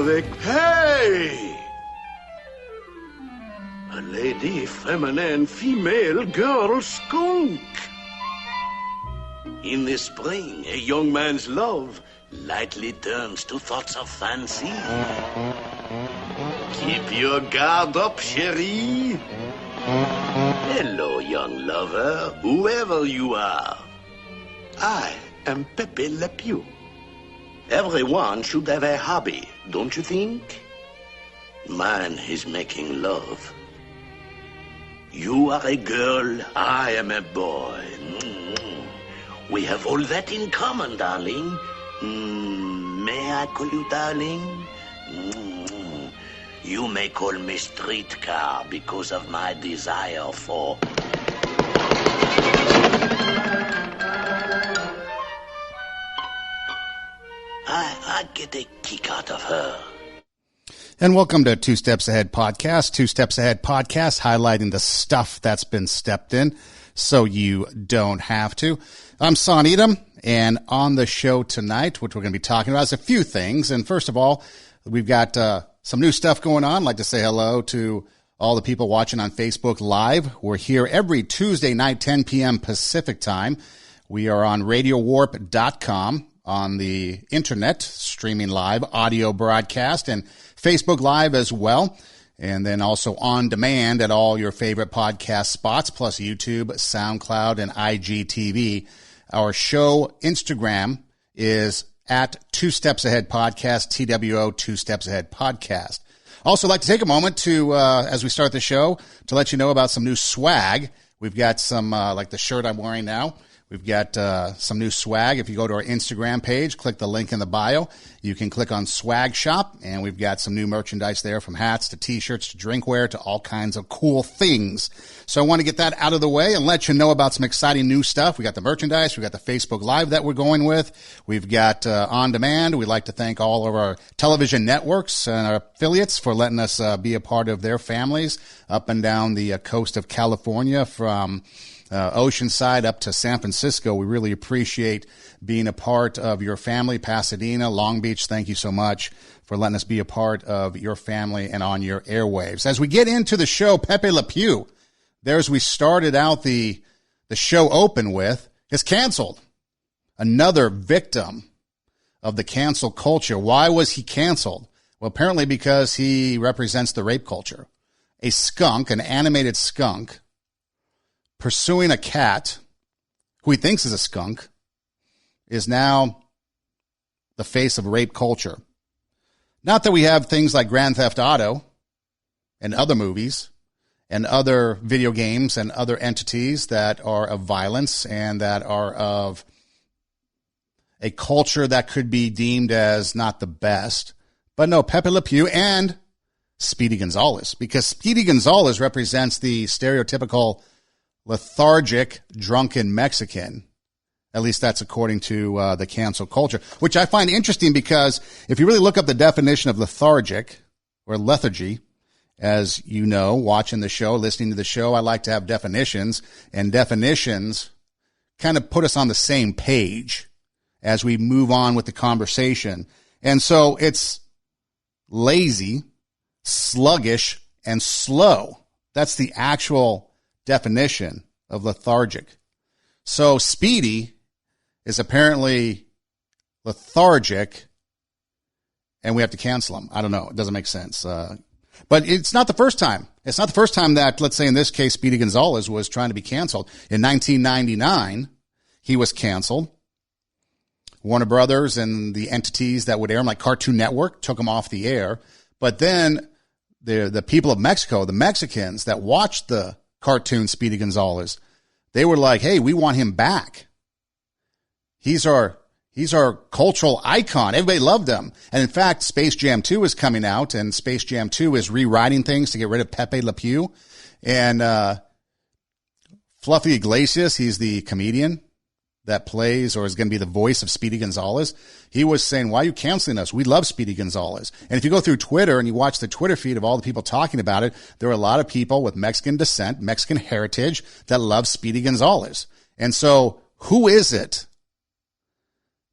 avec... Hey! A lady, feminine, female, girl, skunk. In the spring, a young man's love lightly turns to thoughts of fancy. Keep your guard up, chérie. Hello, young lover, whoever you are. I am Pepe Le Pew. Everyone should have a hobby, don't you think? Mine is making love. You are a girl, I am a boy. We have all that in common, darling. May I call you darling? You may call me streetcar because of my desire for... I get a kick out of her. And welcome to Two Steps Ahead Podcast. Two Steps Ahead Podcast, highlighting the stuff that's been stepped in so you don't have to. I'm Son Edom, and on the show tonight, what we're going to be talking about is a few things. And first of all, we've got some new stuff going on. I'd like to say hello to all the people watching on Facebook Live. We're here every Tuesday night, 10 p.m. Pacific time. We are on RadioWarp.com on the internet, streaming live, audio broadcast, and Facebook Live as well. And then also on demand at all your favorite podcast spots, plus YouTube, SoundCloud, and IGTV. Our show Instagram is at Two Steps Ahead Podcast, TWO, Two Steps Ahead Podcast. Also like to take a moment to, as we start the show, to let you know about some new swag. We've got some, like the shirt I'm wearing now. We've got some new swag. If you go to our Instagram page, click the link in the bio. You can click on Swag Shop, and we've got some new merchandise there, from hats to T-shirts to drinkware to all kinds of cool things. So I want to get that out of the way and let you know about some exciting new stuff. We got the merchandise. We got the Facebook Live that we're going with. We've got On Demand. We'd like to thank all of our television networks and our affiliates for letting us be a part of their families up and down the coast of California, from Oceanside up to San Francisco. We really appreciate being a part of your family. Pasadena, Long Beach, thank you so much for letting us be a part of your family and on your airwaves. As we get into the show, Pepe Le Pew, there's we started out the show open with, is canceled. Another victim of the cancel culture. Why was he canceled? Well, apparently because he represents the rape culture. A skunk, an animated skunk, pursuing a cat who he thinks is a skunk, is now the face of rape culture. Not that we have things like Grand Theft Auto and other movies and other video games and other entities that are of violence and that are of a culture that could be deemed as not the best. But no, Pepe Le Pew and Speedy Gonzalez, because Speedy Gonzalez represents the stereotypical lethargic, drunken Mexican. At least that's according to the cancel culture, which I find interesting, because if you really look up the definition of lethargic or lethargy, as you know, watching the show, listening to the show, I like to have definitions, and definitions kind of put us on the same page as we move on with the conversation. And so it's lazy, sluggish, and slow. That's the actual definition of lethargic. So Speedy is apparently lethargic, and we have to cancel him. I don't know. It doesn't make sense. But it's not the first time. It's not the first time that, let's say in this case, Speedy Gonzalez was trying to be canceled. In 1999, he was canceled. Warner Brothers and the entities that would air him, like Cartoon Network, took him off the air. But then the people of Mexico, the Mexicans that watched the cartoon Speedy Gonzalez, they were like, hey, we want him back. He's our cultural icon. Everybody loved him. And in fact, Space Jam 2 is coming out, and Space Jam 2 is rewriting things to get rid of Pepe Le Pew. And Fluffy Iglesias, he's the comedian that plays or is going to be the voice of Speedy Gonzalez. He was saying, why are you canceling us? We love Speedy Gonzalez. And if you go through Twitter and you watch the Twitter feed of all the people talking about it, there are a lot of people with Mexican descent, Mexican heritage that love Speedy Gonzalez. And so who is it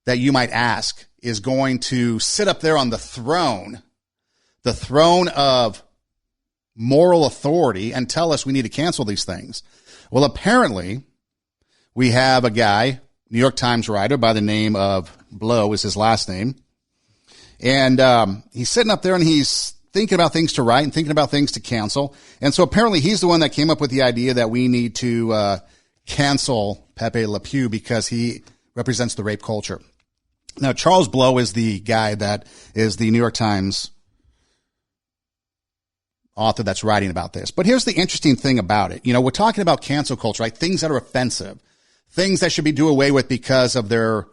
that you might ask is going to sit up there on the throne the throne of moral authority and tell us we need to cancel these things. Well, apparently we have a guy, New York Times writer by the name of Blow is his last name. And he's sitting up there and he's thinking about things to write and thinking about things to cancel. And so apparently he's the one that came up with the idea that we need to cancel Pepe Le Pew because he represents the rape culture. Now, Charles Blow is the guy that is the New York Times author that's writing about this. But here's the interesting thing about it. You know, we're talking about cancel culture, right? Things that are offensive, things that should be do away with because of their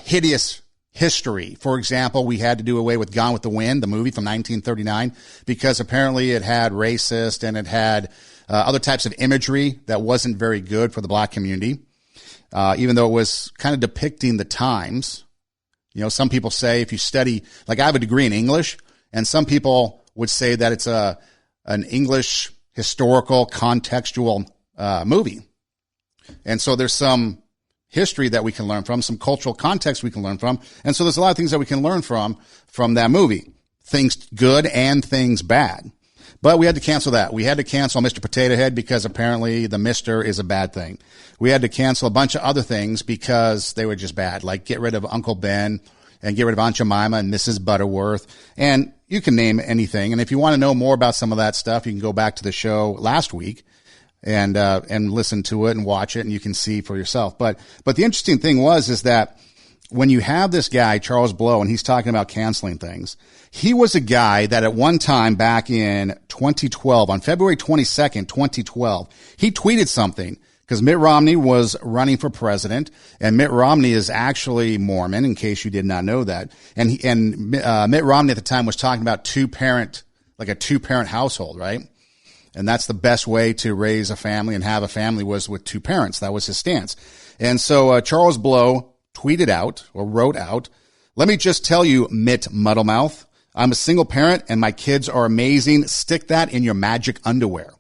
hideous history. For example, we had to do away with Gone with the Wind, the movie from 1939, because apparently it had racist and it had other types of imagery that wasn't very good for the black community, even though it was kind of depicting the times. You know, some people say if you study, like I have a degree in English, and some people would say that it's an English historical contextual movie. And so there's some history that we can learn from, some cultural context we can learn from. And so there's a lot of things that we can learn from that movie, things good and things bad. But we had to cancel that. We had to cancel Mr. Potato Head because apparently the Mr. is a bad thing. We had to cancel a bunch of other things because they were just bad, like get rid of Uncle Ben and get rid of Aunt Jemima and Mrs. Butterworth. And you can name anything. And if you want to know more about some of that stuff, you can go back to the show last week and listen to it and watch it, and you can see for yourself. But the interesting thing is that when you have this guy, Charles Blow, and he's talking about canceling things, he was a guy that at one time back in 2012, on February 22nd, 2012, he tweeted something because Mitt Romney was running for president, and Mitt Romney is actually Mormon, in case you did not know that. And Mitt Romney at the time was talking about a two-parent household, right? And that's the best way to raise a family and have a family was with two parents. That was his stance. And so Charles Blow tweeted out or wrote out, "Let me just tell you, Mitt Muddlemouth, I'm a single parent and my kids are amazing. Stick that in your magic underwear."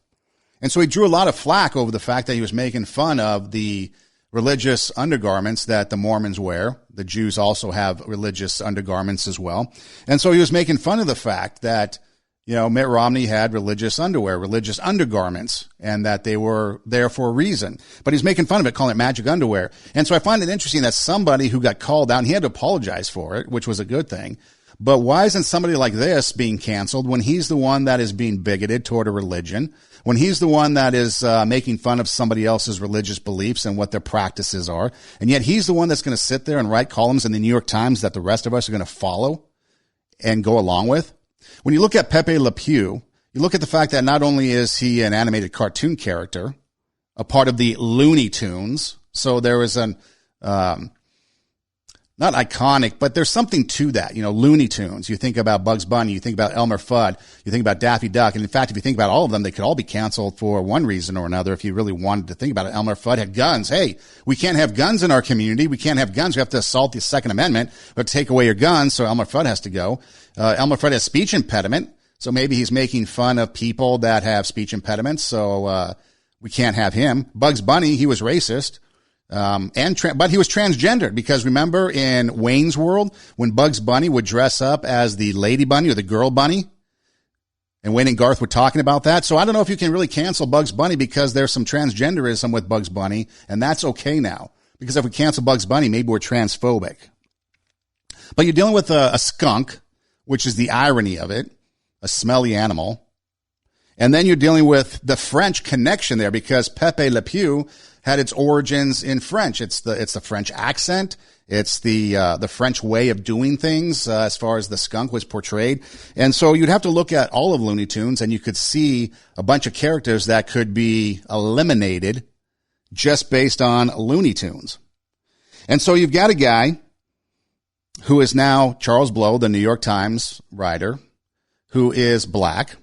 And so he drew a lot of flack over the fact that he was making fun of the religious undergarments that the Mormons wear. The Jews also have religious undergarments as well. And so he was making fun of the fact that, you know, Mitt Romney had religious underwear, religious undergarments, and that they were there for a reason. But he's making fun of it, calling it magic underwear. And so I find it interesting that somebody who got called out, and he had to apologize for it, which was a good thing. But why isn't somebody like this being canceled when he's the one that is being bigoted toward a religion, when he's the one that is making fun of somebody else's religious beliefs and what their practices are, and yet he's the one that's going to sit there and write columns in the New York Times that the rest of us are going to follow and go along with? When you look at Pepe Le Pew, you look at the fact that not only is he an animated cartoon character, a part of the Looney Tunes, so there is an not iconic, but there's something to that. You know, Looney Tunes. You think about Bugs Bunny, you think about Elmer Fudd, you think about Daffy Duck. And in fact, if you think about all of them, they could all be canceled for one reason or another if you really wanted to think about it. Elmer Fudd had guns. Hey, we can't have guns in our community. We can't have guns. We have to assault the Second Amendment, but take away your guns. So Elmer Fudd has to go. Elmer Fudd has speech impediment. So maybe he's making fun of people that have speech impediments. So, we can't have him. Bugs Bunny, he was racist. But he was transgendered because remember in Wayne's World when Bugs Bunny would dress up as the lady bunny or the girl bunny, and Wayne and Garth were talking about that. So I don't know if you can really cancel Bugs Bunny because there's some transgenderism with Bugs Bunny, and that's okay now because if we cancel Bugs Bunny, maybe we're transphobic. But you're dealing with a skunk, which is the irony of it, a smelly animal. And then you're dealing with the French connection there because Pepe Le Pew had its origins in French. It's the French accent. It's the French way of doing things as far as the skunk was portrayed. And so you'd have to look at all of Looney Tunes and you could see a bunch of characters that could be eliminated just based on Looney Tunes. And so you've got a guy who is now Charles Blow, the New York Times writer, who is black,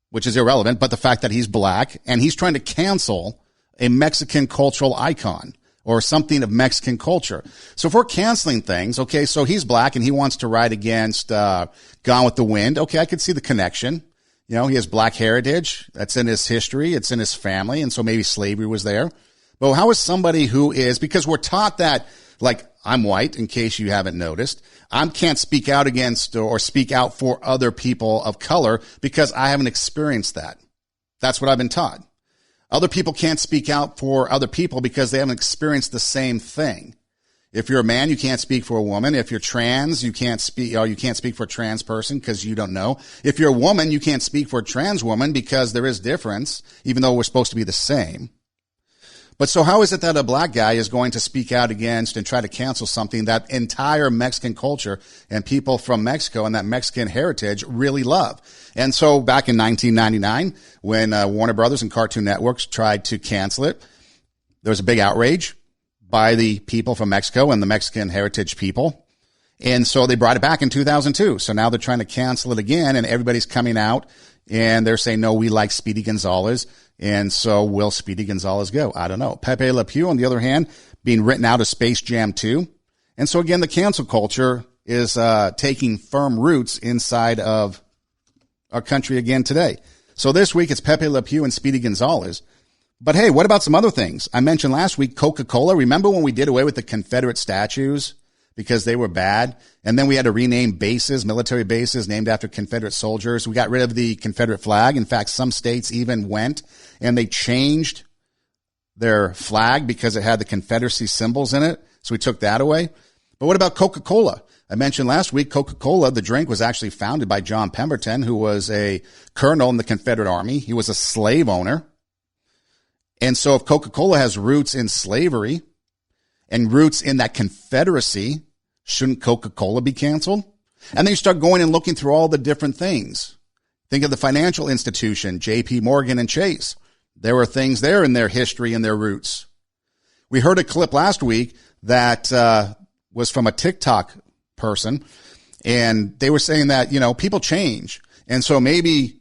which is irrelevant, but the fact that he's black and he's trying to cancel a Mexican cultural icon or something of Mexican culture. So if we're canceling things, okay, so he's black and he wants to write against Gone with the Wind. Okay, I could see the connection. You know, he has black heritage. That's in his history. It's in his family. And so maybe slavery was there. But how is somebody who is, because we're taught that like I'm white, in case you haven't noticed. I can't speak out against or speak out for other people of color because I haven't experienced that. That's what I've been taught. Other people can't speak out for other people because they haven't experienced the same thing. If you're a man, you can't speak for a woman. If you're trans, you can't speak for a trans person because you don't know. If you're a woman, you can't speak for a trans woman because there is difference, even though we're supposed to be the same. But so how is it that a black guy is going to speak out against and try to cancel something that entire Mexican culture and people from Mexico and that Mexican heritage really love? And so back in 1999, when Warner Brothers and Cartoon Networks tried to cancel it, there was a big outrage by the people from Mexico and the Mexican heritage people. And so they brought it back in 2002. So now they're trying to cancel it again, and everybody's coming out and they're saying, no, we like Speedy Gonzalez. And so will Speedy Gonzalez go? I don't know. Pepe Le Pew, on the other hand, being written out of Space Jam 2. And so again, the cancel culture is taking firm roots inside of our country again today. So this week it's Pepe Le Pew and Speedy Gonzalez. But hey, what about some other things? I mentioned last week Coca-Cola. Remember when we did away with the Confederate statues because they were bad? And then we had to rename bases, military bases named after Confederate soldiers. We got rid of the Confederate flag. In fact, some states even went and they changed their flag because it had the Confederacy symbols in it. So we took that away. But what about Coca-Cola? I mentioned last week, Coca-Cola, the drink, was actually founded by John Pemberton, who was a colonel in the Confederate Army. He was a slave owner. And so if Coca-Cola has roots in slavery and roots in that Confederacy, shouldn't Coca-Cola be canceled? And then you start going and looking through all the different things. Think of the financial institution, J.P. Morgan and Chase. There were things there in their history and their roots. We heard a clip last week that was from a TikTok person, and they were saying that, people change. And so maybe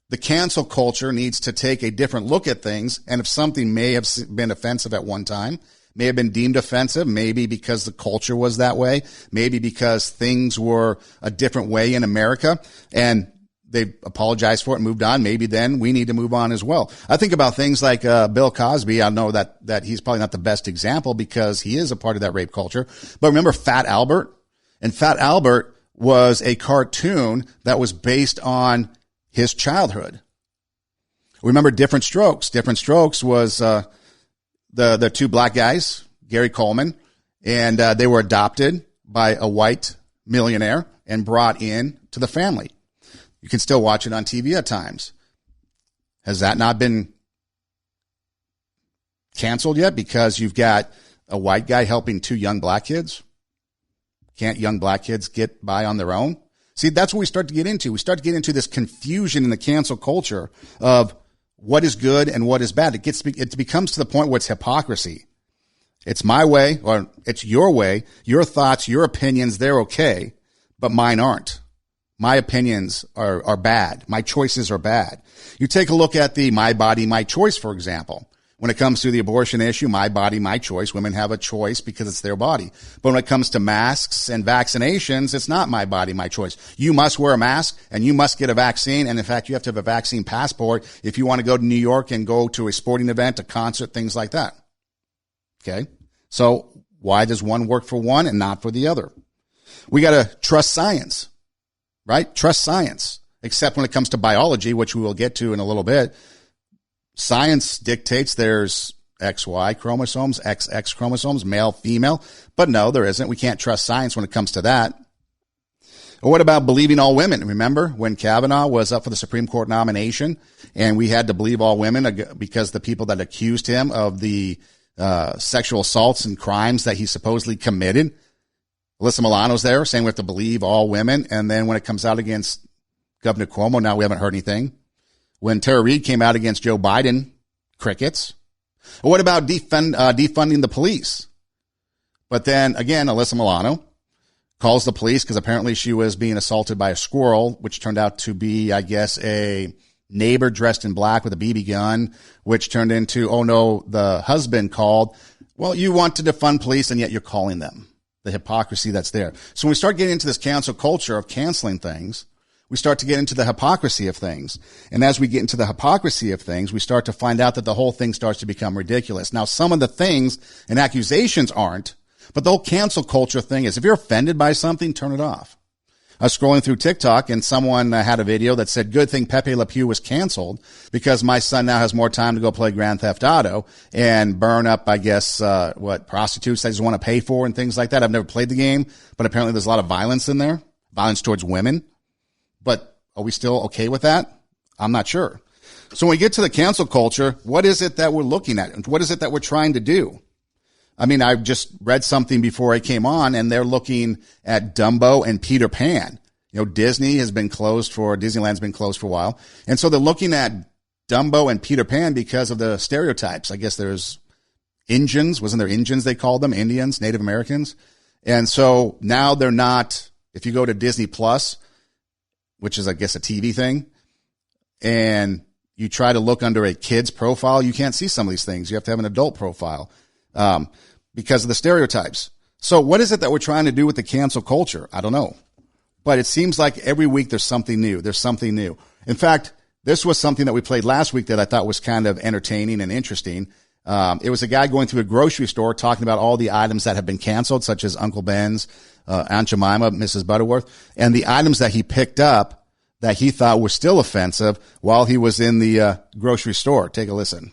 the cancel culture needs to take a different look at things. And if something may have been offensive at one time, may have been deemed offensive, maybe because the culture was that way, maybe because things were a different way in America, and they apologized for it and moved on. Maybe then we need to move on as well. I think about things like Bill Cosby. I know that he's probably not the best example because he is a part of that rape culture. But remember Fat Albert? And Fat Albert was a cartoon that was based on his childhood. Remember Different Strokes? Different Strokes was the two black guys, Gary Coleman, and they were adopted by a white millionaire and brought in to the family. You can still watch it on TV at times. Has that not been canceled yet because you've got a white guy helping two young black kids? Can't young black kids get by on their own? See, that's what we start to get into. We start to get into this confusion in the cancel culture of what is good and what is bad. It becomes to the point where it's hypocrisy. It's my way or it's your way. Your thoughts, your opinions, they're okay, but mine aren't. My opinions are bad. My choices are bad. You take a look at the My Body, My Choice, for example. When it comes to the abortion issue, my body, my choice. Women have a choice because it's their body. But when it comes to masks and vaccinations, it's not my body, my choice. You must wear a mask and you must get a vaccine. And in fact, you have to have a vaccine passport if you want to go to New York and go to a sporting event, a concert, things like that. Okay. So why does one work for one and not for the other? We got to trust science, right? Trust science, except when it comes to biology, which we will get to in a little bit. Science dictates there's XY chromosomes, XX chromosomes, male, female. But no, there isn't. We can't trust science when it comes to that. Or what about believing all women? Remember when Kavanaugh was up for the Supreme Court nomination and we had to believe all women because the people that accused him of the sexual assaults and crimes that he supposedly committed. Alyssa Milano's there saying we have to believe all women. And then when it comes out against Governor Cuomo, now we haven't heard anything. When Tara Reid came out against Joe Biden, crickets. Or what about defunding the police? But then again, Alyssa Milano calls the police because apparently she was being assaulted by a squirrel, which turned out to be, I guess, a neighbor dressed in black with a BB gun, which turned into, oh no, the husband called. Well, you want to defund police and yet you're calling them. The hypocrisy that's there. So when we start getting into this cancel culture of canceling things, we start to get into the hypocrisy of things. And as we get into the hypocrisy of things, we start to find out that the whole thing starts to become ridiculous. Now, some of the things and accusations aren't, But the whole cancel culture thing is if you're offended by something, turn it off. I was scrolling through TikTok and someone had a video that said, good thing Pepe Le Pew was canceled because my son now has more time to go play Grand Theft Auto and burn up, I guess, prostitutes that he doesn't want to pay for and things like that. I've never played the game, but apparently there's a lot of violence in there, violence towards women. But are we still okay with that? I'm not sure. So when we get to the cancel culture, what is it that we're looking at? What is it that we're trying to do? I mean, I just read something before I came on, and they're looking at Dumbo and Peter Pan. You know, Disneyland's been closed for a while. And so they're looking at Dumbo and Peter Pan because of the stereotypes. I guess there's Indians. Wasn't there Indians they called them? Indians, Native Americans. And so now they're not, if you go to Disney Plus, which is, I guess, a TV thing, and you try to look under a kid's profile, you can't see some of these things. You have to have an adult profile. Because of the stereotypes. So what is it that we're trying to do with the cancel culture? I don't know. But it seems like every week there's something new. There's something new. In fact, this was something that we played last week that I thought was kind of entertaining and interesting. It was a guy going through a grocery store talking about all the items that have been canceled, such as Uncle Ben's, Aunt Jemima, Mrs. Butterworth, and the items that he picked up that he thought were still offensive while he was in the grocery store. Take a listen.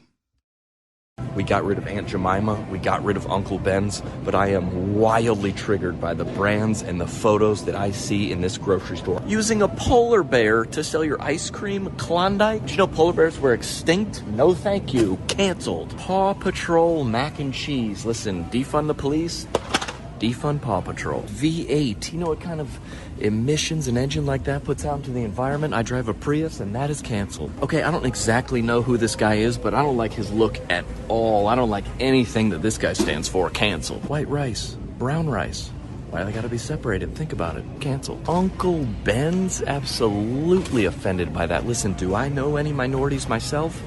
We got rid of Aunt Jemima, we got rid of Uncle Ben's, but I am wildly triggered by the brands and the photos that I see in this grocery store. Using a polar bear to sell your ice cream, Klondike? Did you know polar bears were extinct? No thank you. Canceled. Paw Patrol mac and cheese. Listen, defund the police, defund Paw Patrol. V8, you know what kind of emissions an engine like that puts out into the environment? I drive a Prius, and that is canceled. Okay, I don't exactly know who this guy is, but I don't like his look at all. I don't like anything that this guy stands for. Canceled. White rice, brown rice. Why they gotta be separated? Think about it. Canceled. Uncle Ben's? Absolutely offended by that. Listen, do I know any minorities myself?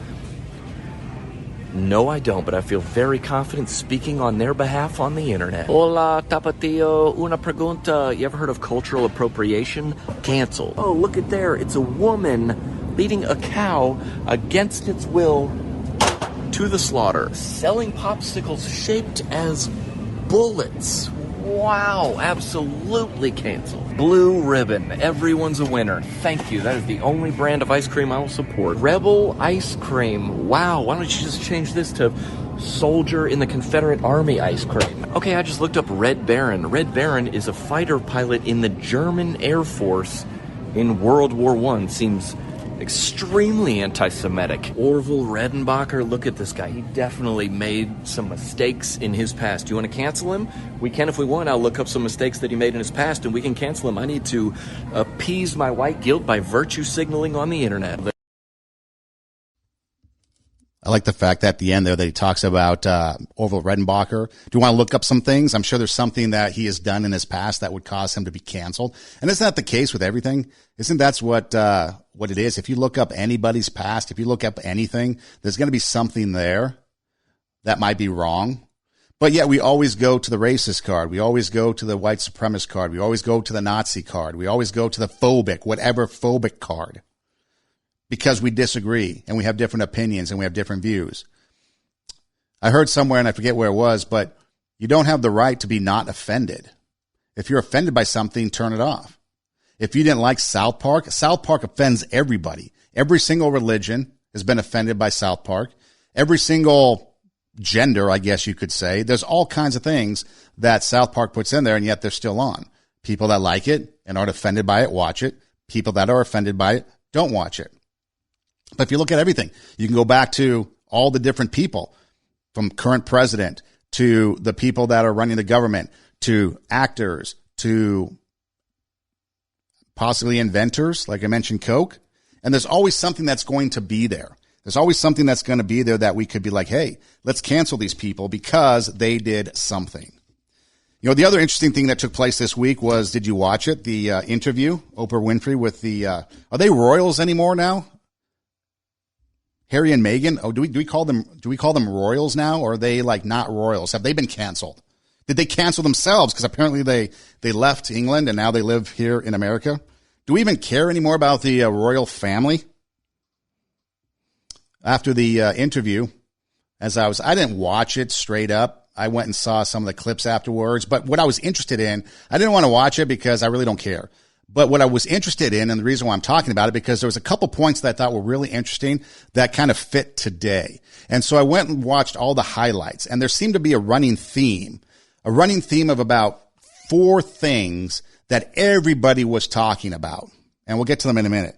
No, I don't, but I feel very confident speaking on their behalf on the internet. Hola, Tapatio. Una pregunta. You ever heard of cultural appropriation? Canceled. Oh, look at there. It's a woman leading a cow against its will to the slaughter. Selling popsicles shaped as bullets. Wow, absolutely canceled. Blue Ribbon, everyone's a winner. Thank you, that is the only brand of ice cream I will support. Rebel Ice Cream, wow, why don't you just change this to Soldier in the Confederate Army ice cream? Okay, I just looked up Red Baron. Red Baron is a fighter pilot in the German Air Force in World War I. Seems extremely anti-Semitic. Orville Redenbacher, look at this guy. He definitely made some mistakes in his past. Do you want to cancel him? We can if we want. I'll look up some mistakes that he made in his past and we can cancel him. I need to appease my white guilt by virtue signaling on the internet. I like the fact that at the end there that he talks about Orville Redenbacher. Do you want to look up some things? I'm sure there's something that he has done in his past that would cause him to be canceled. And isn't that the case with everything? Isn't that what it is? If you look up anybody's past, if you look up anything, there's going to be something there that might be wrong. But yet we always go to the racist card. We always go to the white supremacist card. We always go to the Nazi card. We always go to the phobic, whatever phobic card. Because we disagree and we have different opinions and we have different views. I heard somewhere, and I forget where it was, but you don't have the right to be not offended. If you're offended by something, turn it off. If you didn't like South Park offends everybody. Every single religion has been offended by South Park. Every single gender, I guess you could say. There's all kinds of things that South Park puts in there, and yet they're still on. People that like it and aren't offended by it, watch it. People that are offended by it, don't watch it. But if you look at everything, you can go back to all the different people, from current president to the people that are running the government, to actors, to possibly inventors, like I mentioned, Coke. And there's always something that's going to be there. There's always something that's going to be there that we could be like, hey, let's cancel these people because they did something. You know, the other interesting thing that took place this week was, did you watch it? The interview, Oprah Winfrey with the, are they royals anymore now? Harry and Meghan, do we call them royals now, or are they like not royals? Have they been canceled? Did they cancel themselves? Because apparently they left England and now they live here in America. Do we even care anymore about the royal family? After the interview, I didn't watch it straight up. I went and saw some of the clips afterwards. But what I was interested in, I didn't want to watch it because I really don't care. But what I was interested in, and the reason why I'm talking about it, because there was a couple points that I thought were really interesting that kind of fit today. And so I went and watched all the highlights, and there seemed to be a running theme of about 4 things that everybody was talking about. And we'll get to them in a minute.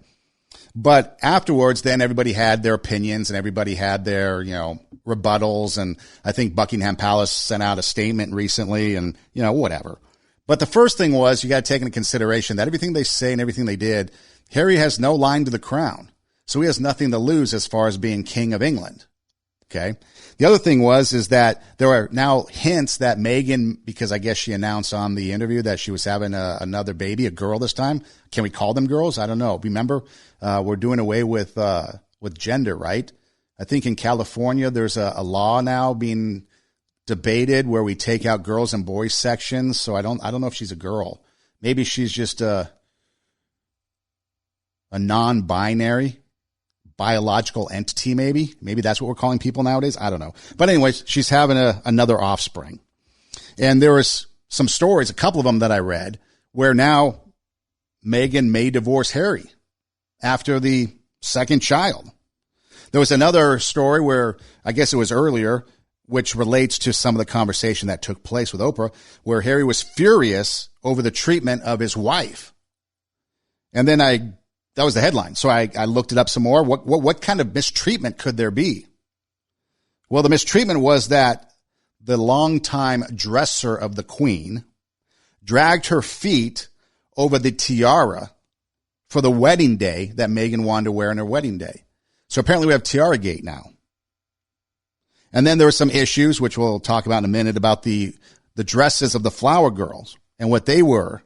But afterwards, then everybody had their opinions and everybody had their, rebuttals. And I think Buckingham Palace sent out a statement recently and, whatever. But the first thing was you got to take into consideration that everything they say and everything they did, Harry has no line to the crown. So he has nothing to lose as far as being king of England. Okay. The other thing is that there are now hints that Meghan, because I guess she announced on the interview that she was having another baby, a girl this time. Can we call them girls? I don't know. Remember, we're doing away with gender, right? I think in California, there's a law now being debated where we take out girls and boys sections. So I don't know if she's a girl. Maybe she's just a non-binary biological entity. Maybe that's what we're calling people nowadays. I don't know. But anyways, she's having another offspring. And there was some stories, a couple of them that I read, where now Meghan may divorce Harry after the second child. There was another story where I guess it was earlier, which relates to some of the conversation that took place with Oprah, where Harry was furious over the treatment of his wife. And then that was the headline. So I looked it up some more. What kind of mistreatment could there be? Well, the mistreatment was that the longtime dresser of the Queen dragged her feet over the tiara for the wedding day that Meghan wanted to wear on her wedding day. So apparently we have Tiara Gate now. And then there were some issues, which we'll talk about in a minute, about the dresses of the flower girls and what they were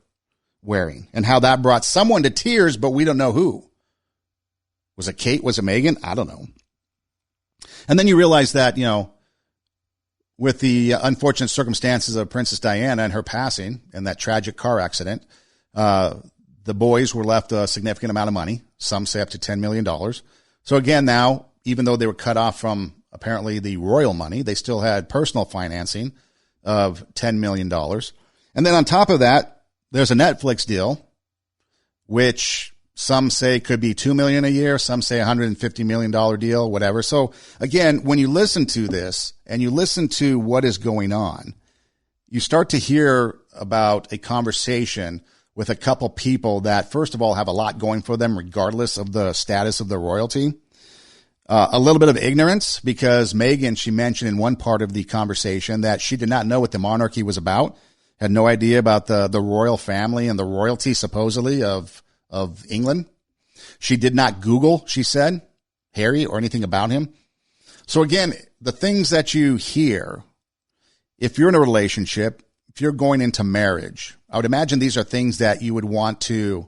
wearing and how that brought someone to tears, but we don't know who. Was it Kate? Was it Meghan? I don't know. And then you realize that, with the unfortunate circumstances of Princess Diana and her passing and that tragic car accident, the boys were left a significant amount of money. Some say up to $10 million. So again, now, even though they were cut off from apparently the royal money, they still had personal financing of $10 million. And then on top of that, there's a Netflix deal, which some say could be $2 million a year. Some say $150 million deal, whatever. So again, when you listen to this and you listen to what is going on, you start to hear about a conversation with a couple people that, first of all, have a lot going for them, regardless of the status of the royalty. A little bit of ignorance, because Meghan, she mentioned in one part of the conversation that she did not know what the monarchy was about, had no idea about the royal family and the royalty, supposedly, of England. She did not Google, she said, Harry or anything about him. So again, the things that you hear, if you're in a relationship, if you're going into marriage, I would imagine these are things that you would want to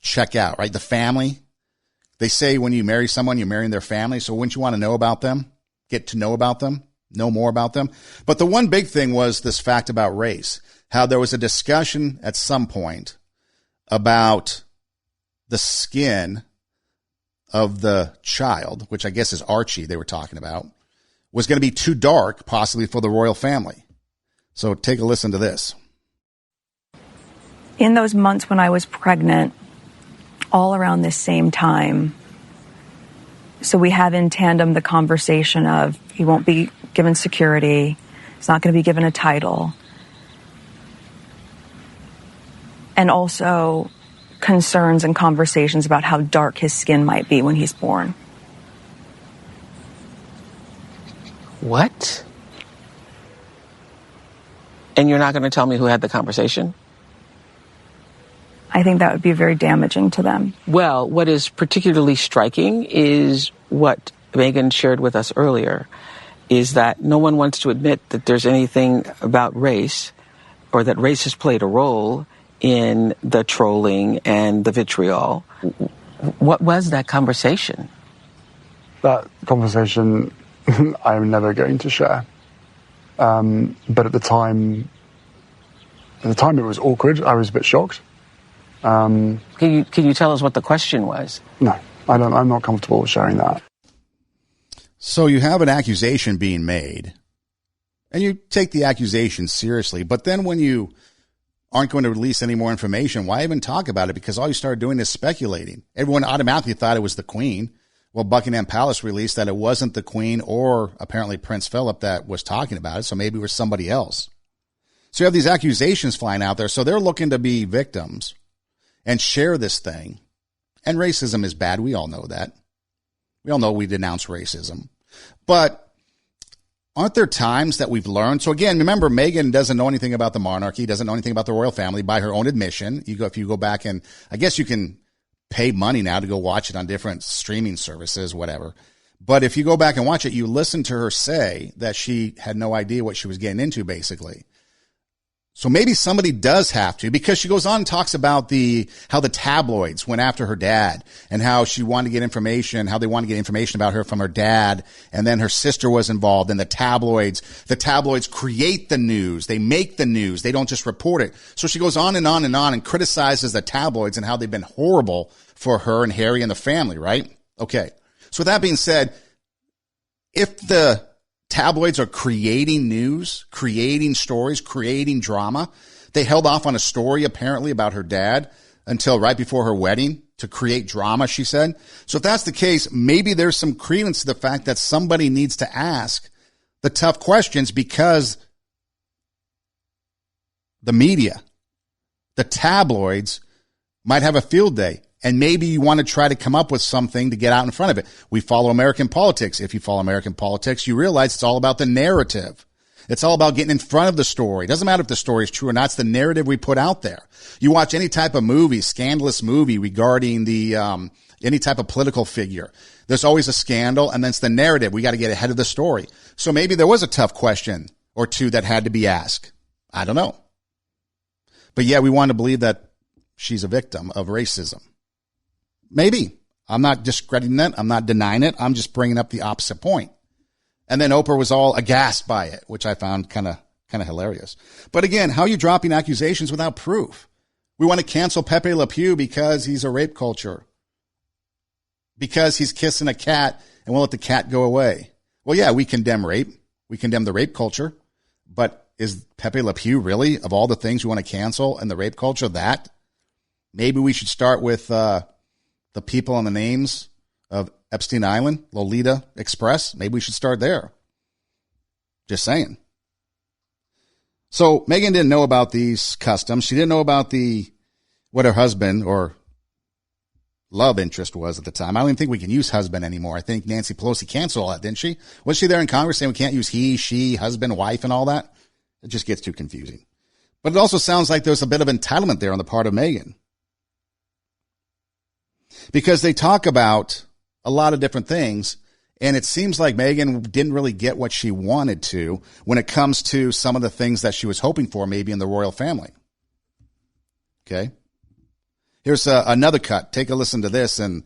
check out, right? The family. They say when you marry someone, you're marrying their family. So wouldn't you want to know about them, get to know about them, know more about them? But the one big thing was this fact about race, how there was a discussion at some point about the skin of the child, which I guess is Archie they were talking about, was going to be too dark, possibly for the royal family. So take a listen to this. In those months when I was pregnant, all around this same time, so we have in tandem the conversation of he won't be given security, he's not going to be given a title, and also concerns and conversations about how dark his skin might be when he's born. What? And you're not going to tell me who had the conversation? I think that would be very damaging to them. Well, what is particularly striking is what Meghan shared with us earlier, is that no one wants to admit that there's anything about race or that race has played a role in the trolling and the vitriol. What was that conversation? That conversation I'm never going to share. But at the time it was awkward. I was a bit shocked. Can you tell us what the question was? No, I'm not comfortable sharing that. So you have an accusation being made and you take the accusations seriously. But then when you aren't going to release any more information, why even talk about it? Because all you started doing is speculating. Everyone automatically thought it was the Queen. Well, Buckingham Palace released that it wasn't the Queen or apparently Prince Philip that was talking about it, so maybe it was somebody else. So you have these accusations flying out there, so they're looking to be victims and share this thing. And racism is bad. We all know that. We all know we denounce racism. But aren't there times that we've learned? So again, remember, Meghan doesn't know anything about the monarchy, doesn't know anything about the royal family by her own admission. If you go back, and I guess you can pay money now to go watch it on different streaming services, whatever. But if you go back and watch it, you listen to her say that she had no idea what she was getting into, basically. So maybe somebody does have to, because she goes on and talks about how the tabloids went after her dad and how she wanted to get information, how they wanted to get information about her from her dad. And then her sister was involved in the tabloids create the news. They make the news. They don't just report it. So she goes on and on and on and criticizes the tabloids and how they've been horrible for her and Harry and the family, right? Okay. So with that being said, if the tabloids are creating news, creating stories, creating drama, they held off on a story apparently about her dad until right before her wedding to create drama, she said. So if that's the case, maybe there's some credence to the fact that somebody needs to ask the tough questions, because the media, the tabloids might have a field day. And maybe you want to try to come up with something to get out in front of it. We follow American politics. If you follow American politics, you realize it's all about the narrative. It's all about getting in front of the story. It doesn't matter if the story is true or not. It's the narrative we put out there. You watch any type of movie, scandalous movie regarding any type of political figure. There's always a scandal, and then it's the narrative. We got to get ahead of the story. So maybe there was a tough question or two that had to be asked. I don't know. But yeah, we want to believe that she's a victim of racism. Maybe. I'm not discrediting it. I'm not denying it. I'm just bringing up the opposite point. And then Oprah was all aghast by it, which I found kind of hilarious. But again, how are you dropping accusations without proof? We want to cancel Pepe Le Pew because he's a rape culture, because he's kissing a cat and we'll let the cat go away. Well, yeah, we condemn rape. We condemn the rape culture. But is Pepe Le Pew really, of all the things we want to cancel in the rape culture, that? Maybe we should start with the people and the names of Epstein Island, Lolita Express. Maybe we should start there. Just saying. So Meghan didn't know about these customs. She didn't know about what her husband or love interest was at the time. I don't even think we can use husband anymore. I think Nancy Pelosi canceled all that, didn't she? Was she there in Congress saying we can't use he, she, husband, wife, and all that? It just gets too confusing. But it also sounds like there's a bit of entitlement there on the part of Meghan, because they talk about a lot of different things, and it seems like Meghan didn't really get what she wanted to when it comes to some of the things that she was hoping for maybe in the royal family. Okay? Here's another cut. Take a listen to this and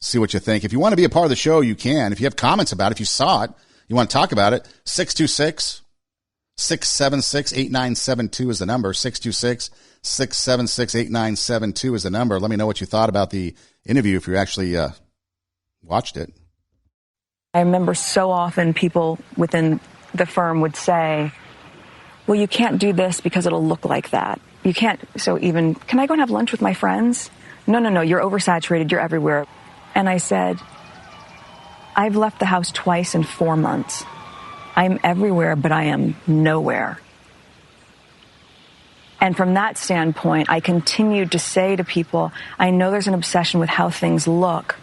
see what you think. If you want to be a part of the show, you can. If you have comments about it, if you saw it, you want to talk about it, 626-676-8972 is the number. 626-676-8972 is the number. Let me know what you thought about the interview if you actually watched it. I remember so often people within the firm would say, well, you can't do this because it'll look like that. You can't. So even, can I go and have lunch with my friends? No, you're oversaturated. You're everywhere. And I said, I've left the house twice in 4 months. I'm everywhere, but I am nowhere. And from that standpoint, I continued to say to people, I know there's an obsession with how things look,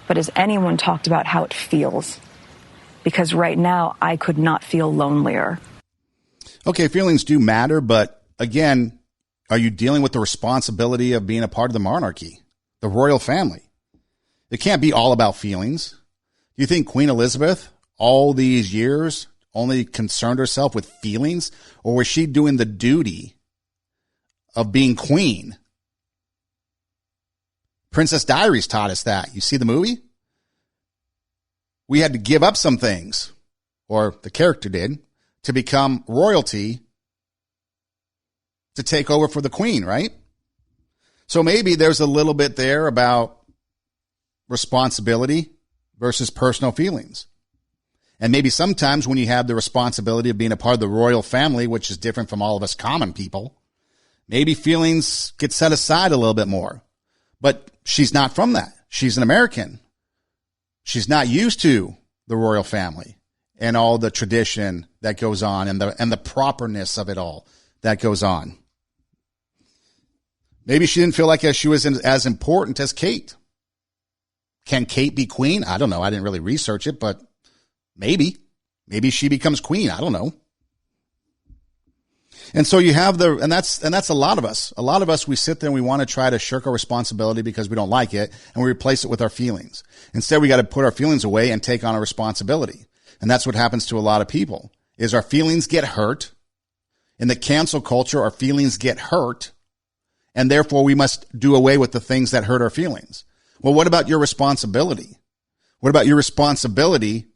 but has anyone talked about how it feels? Because right now, I could not feel lonelier. Okay, feelings do matter, but again, are you dealing with the responsibility of being a part of the monarchy, the royal family? It can't be all about feelings. Do you think Queen Elizabeth, all these years, only concerned herself with feelings? Or was she doing the duty of being queen? Princess Diaries taught us that. You see the movie? We had to give up some things, or the character did, to become royalty to take over for the queen, right? So maybe there's a little bit there about responsibility versus personal feelings. And maybe sometimes when you have the responsibility of being a part of the royal family, which is different from all of us common people, maybe feelings get set aside a little bit more. But she's not from that. She's an American. She's not used to the royal family and all the tradition that goes on and the properness of it all that goes on. Maybe she didn't feel like she was as important as Kate. Can Kate be queen? I don't know. I didn't really research it, but maybe she becomes queen. I don't know. And so you have and that's a lot of us. A lot of us, we sit there and we want to try to shirk our responsibility because we don't like it, and we replace it with our feelings. Instead, we got to put our feelings away and take on a responsibility. And that's what happens to a lot of people, is our feelings get hurt. In the cancel culture, our feelings get hurt, and therefore we must do away with the things that hurt our feelings. Well, what about your responsibility? What about your responsibility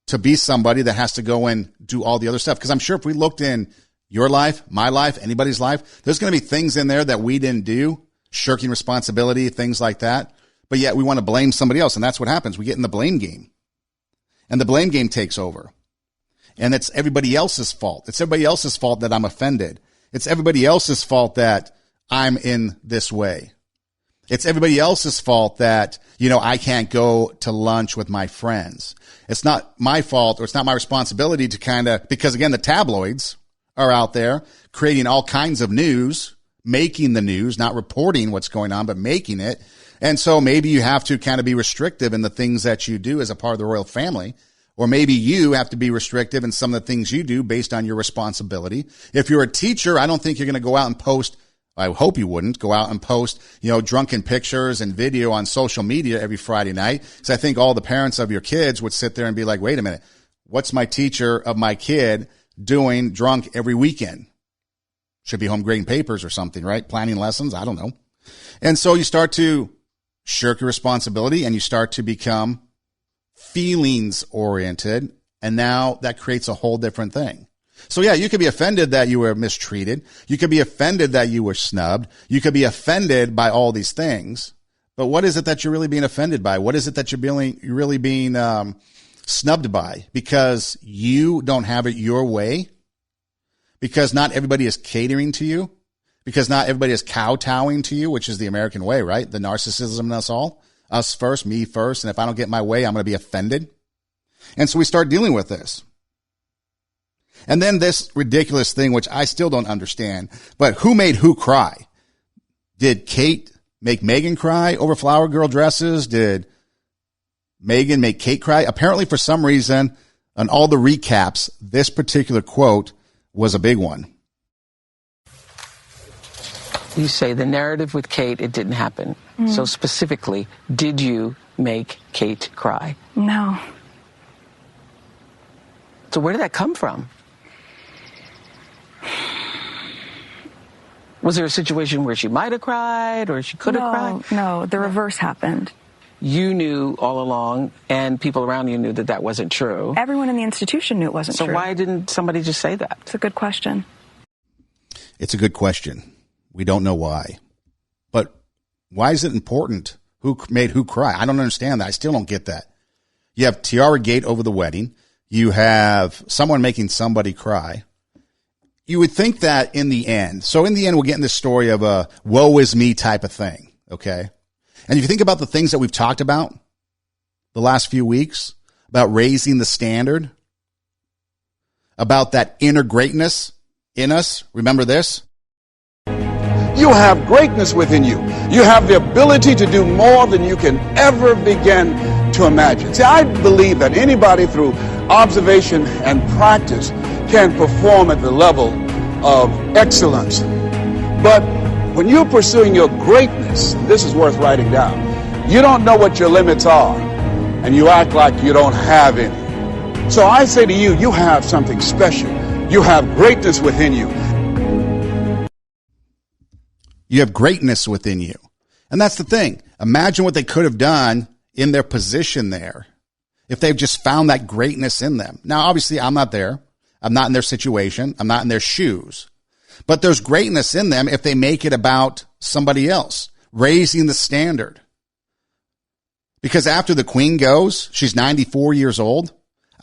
to be somebody that has to go and do all the other stuff? Because I'm sure if we looked in your life, my life, anybody's life, there's going to be things in there that we didn't do, shirking responsibility, things like that. But yet we want to blame somebody else. And that's what happens. We get in the blame game. And the blame game takes over. And it's everybody else's fault. It's everybody else's fault that I'm offended. It's everybody else's fault that I'm in this way. It's everybody else's fault that, I can't go to lunch with my friends. It's not my fault, or it's not my responsibility to because again, the tabloids are out there creating all kinds of news, making the news, not reporting what's going on, but making it. And so maybe you have to kind of be restrictive in the things that you do as a part of the royal family. Or maybe you have to be restrictive in some of the things you do based on your responsibility. If you're a teacher, I don't think you're going to go out and post, I hope you wouldn't go out and post, drunken pictures and video on social media every Friday night. Because I think all the parents of your kids would sit there and be like, wait a minute, what's my teacher of my kid doing drunk every weekend? Should be home grading papers or something, right? Planning lessons. I don't know. And so you start to shirk your responsibility and you start to become feelings oriented. And now that creates a whole different thing. So yeah, you could be offended that you were mistreated. You could be offended that you were snubbed. You could be offended by all these things. But what is it that you're really being offended by? What is it that you're really being snubbed by? Because you don't have it your way? Because not everybody is catering to you? Because not everybody is kowtowing to you, which is the American way, right? The narcissism in us all. Us first, me first, and if I don't get my way, I'm going to be offended. And so we start dealing with this. And then this ridiculous thing, which I still don't understand, but who made who cry? Did Kate make Meghan cry over flower girl dresses? Did Meghan make Kate cry? Apparently, for some reason, on all the recaps, this particular quote was a big one. You say the narrative with Kate, it didn't happen. So specifically, did you make Kate cry? No. So where did that come from? Was there a situation where she might have cried or she could have cried? No, the reverse happened. You knew all along, and people around you knew that wasn't true. Everyone in the institution knew it wasn't true. So why didn't somebody just say that? It's a good question. It's a good question. We don't know why. But why is it important who made who cry? I don't understand that. I still don't get that. You have Tiara Gate over the wedding. You have someone making somebody cry. You would think that in the end, so in the end, we'll get in this story of a woe is me type of thing, okay? And if you think about the things that we've talked about the last few weeks, about raising the standard, about that inner greatness in us, remember this? You have greatness within you. You have the ability to do more than you can ever begin to imagine. See, I believe that anybody through observation and practice can perform at the level of excellence. But when you're pursuing your greatness, this is worth writing down. You don't know what your limits are, and you act like you don't have any. So I say to you, you have something special. You have greatness within you. You have greatness within you. And that's the thing. Imagine what they could have done in their position there if they've just found that greatness in them. Now, obviously, I'm not there. I'm not in their situation. I'm not in their shoes. But there's greatness in them if they make it about somebody else, raising the standard. Because after the queen goes, she's 94 years old.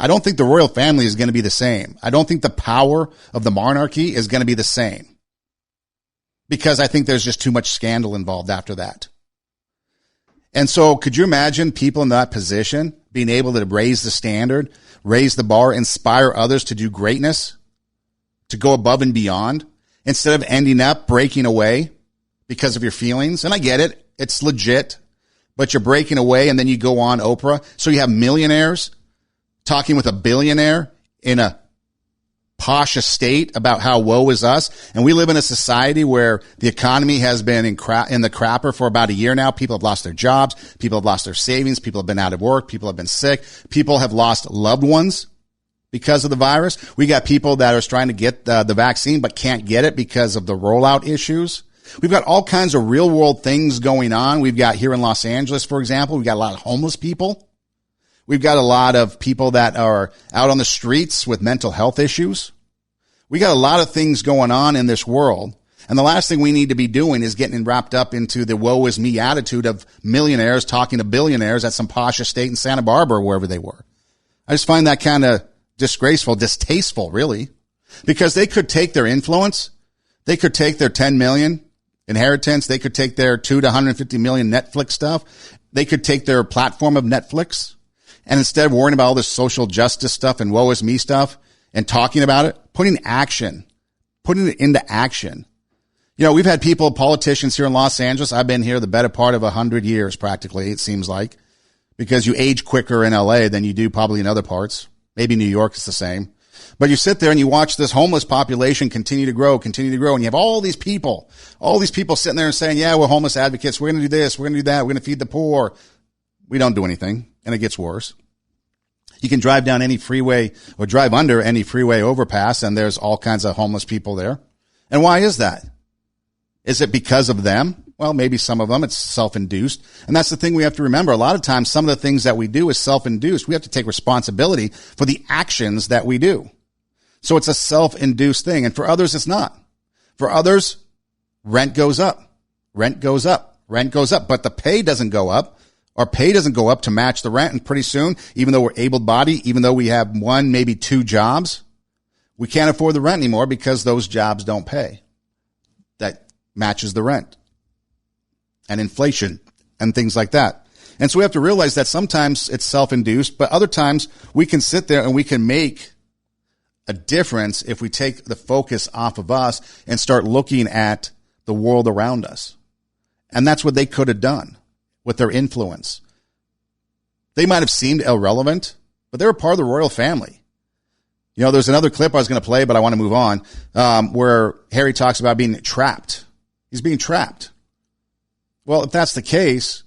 I don't think the royal family is going to be the same. I don't think the power of the monarchy is going to be the same, because I think there's just too much scandal involved after that. And so could you imagine people in that position being able to raise the standard, raise the bar, inspire others to do greatness, to go above and beyond, instead of ending up breaking away because of your feelings? And I get it. It's legit, but you're breaking away and then you go on Oprah. So you have millionaires talking with a billionaire in a posh estate about how woe is us. And we live in a society where the economy has been in the crapper for about a year now. People have lost their jobs. People have lost their savings. People have been out of work. People have been sick. People have lost loved ones because of the virus. We got people that are trying to get the vaccine but can't get it because of the rollout issues. We've got all kinds of real world things going on. We've got here in Los Angeles, for example, we've got a lot of homeless people. We've got a lot of people that are out on the streets with mental health issues. We got a lot of things going on in this world. And the last thing we need to be doing is getting wrapped up into the woe is me attitude of millionaires talking to billionaires at some posh estate in Santa Barbara or wherever they were. I just find that kind of disgraceful, distasteful, really, because they could take their influence. They could take their 10 million inheritance. They could take their 2 to 150 million Netflix stuff. They could take their platform of Netflix. And instead of worrying about all this social justice stuff and woe is me stuff and talking about it, putting it into action. You know, we've had people, politicians here in Los Angeles. I've been here the better part of 100 years, practically, it seems like, because you age quicker in LA than you do probably in other parts. Maybe New York is the same. But you sit there and you watch this homeless population continue to grow, and you have all these people sitting there and saying, yeah, we're homeless advocates. We're going to do this. We're going to do that. We're going to feed the poor. We don't do anything, and it gets worse. You can drive down any freeway or drive under any freeway overpass, and there's all kinds of homeless people there. And why is that? Is it because of them? Well, maybe some of them. It's self-induced. And that's the thing we have to remember. A lot of times, some of the things that we do is self-induced. We have to take responsibility for the actions that we do. So it's a self-induced thing. And for others, it's not. For others, rent goes up. Rent goes up. Rent goes up. But the pay doesn't go up. Our pay doesn't go up to match the rent. And pretty soon, even though we're able-bodied, even though we have 1, maybe 2 jobs, we can't afford the rent anymore because those jobs don't pay. That matches the rent. And inflation and things like that. And so we have to realize that sometimes it's self-induced, but other times we can sit there and we can make a difference if we take the focus off of us and start looking at the world around us. And that's what they could have done with their influence. They might have seemed irrelevant, but they were part of the royal family. You know, there's another clip I was going to play, but I want to move on, where Harry talks about being trapped. He's being trapped. Well, if that's the case,